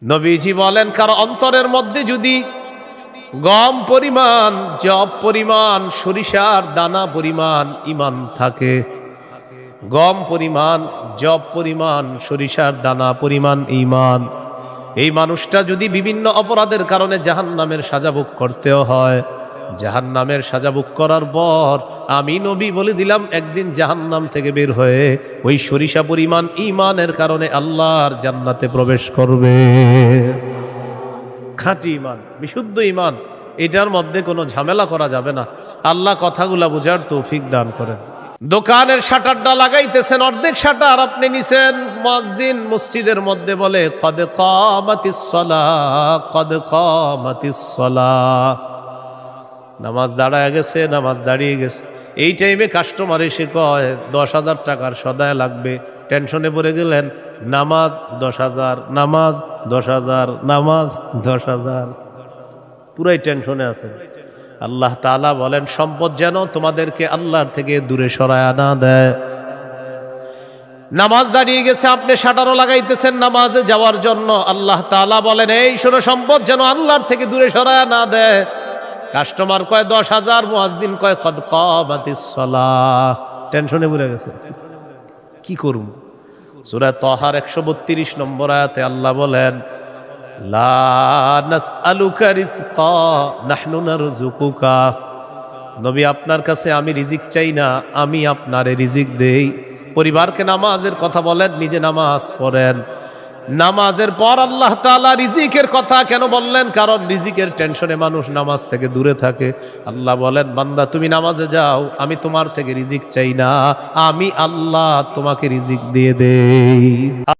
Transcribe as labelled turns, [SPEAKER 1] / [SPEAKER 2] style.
[SPEAKER 1] নবীজি বলেন, কারো অন্তরের মধ্যে যদি গম পরিমাণ, জব পরিমাণ, সরিষার দানা পরিমাণ ইমান থাকে, গম পরিমাণ, জব পরিমাণ, সরিষার দানা পরিমাণ ঈমান, এই মানুষটা যদি বিভিন্ন অপরাধের কারণে জাহান্নামের সাজা ভোগ করতেও হয়, জাহান্নামের সাজা ভোগ করার পর আমি নবী বলে দিলাম, একদিন জাহান্নাম থেকে বের হয়ে ওই সরিষা পরিমাণ ঈমানের কারণে আল্লাহর জান্নাতে প্রবেশ করবে। খাঁটি ঈমান, বিশুদ্ধ ঈমান, এটার মধ্যে কোনো ঝামেলা করা যাবে না। আল্লাহ কথাগুলা বুঝার তৌফিক দান করেন। দোকানের শাটারটা লাগাইতেছেন, অর্ধেক শাটার আপনি নিছেন, মুয়াজ্জিন মসজিদের মধ্যে বলে কদ কামাতিস সালাহ, কদ কামাতিস সালাহ, নামাজ দাঁড়ায় গেছে, নামাজ দাঁড়িয়ে গেছে। এই টাইমে কাস্টমার এসে কয় 10,000 টাকার সদায় লাগবে, টেনশনে পড়ে গেলেন, নামাজ 10,000, নামাজ 10,000, নামাজ 10,000, পুরাই টেনশনে আছেন। আল্লাহ তাআলা বলেন, সম্পদ যেন তোমাদেরকে আল্লাহর থেকে দূরে সরায় না দেয়। নামাজ দাঁড়িয়ে গেছে, আপনি শাটারও লাগাইতেছেন নামাজে যাওয়ার জন্য, আল্লাহ তাআলা বলেন, এই শোনো, সম্পদ যেন আল্লাহর থেকে দূরে সরায় না দেয়। কাস্টমার কয় 10,000, মুয়াজ্জিন কয় কদ কামাতিস সালাহ, টেনশনে পড়ে গেছে, কি করব? সূরা তাহার 132 নম্বর আয়াতে আল্লাহ বলেন, লা নাসআলুকা রিজকা নাহনু নারযুকুকা, নবী আপনার কাছে আমি রিজিক চাই না, আমি আপনারে রিজিক দেই। পরিবারকে নামাজের কথা বলেন, নিজে নামাজ পড়েন। নামাজের পর আল্লাহ তাআলা রিজিকের কথা কেন বললেন? কারণ রিজিকের টেনশনে মানুষ নামাজ থেকে দূরে থাকে। আল্লাহ বলেন, বান্দা তুমি নামাজে যাও, আমি তোমার থেকে রিজিক চাই না, আমি আল্লাহ তোমাকে রিজিক দিয়ে দেই।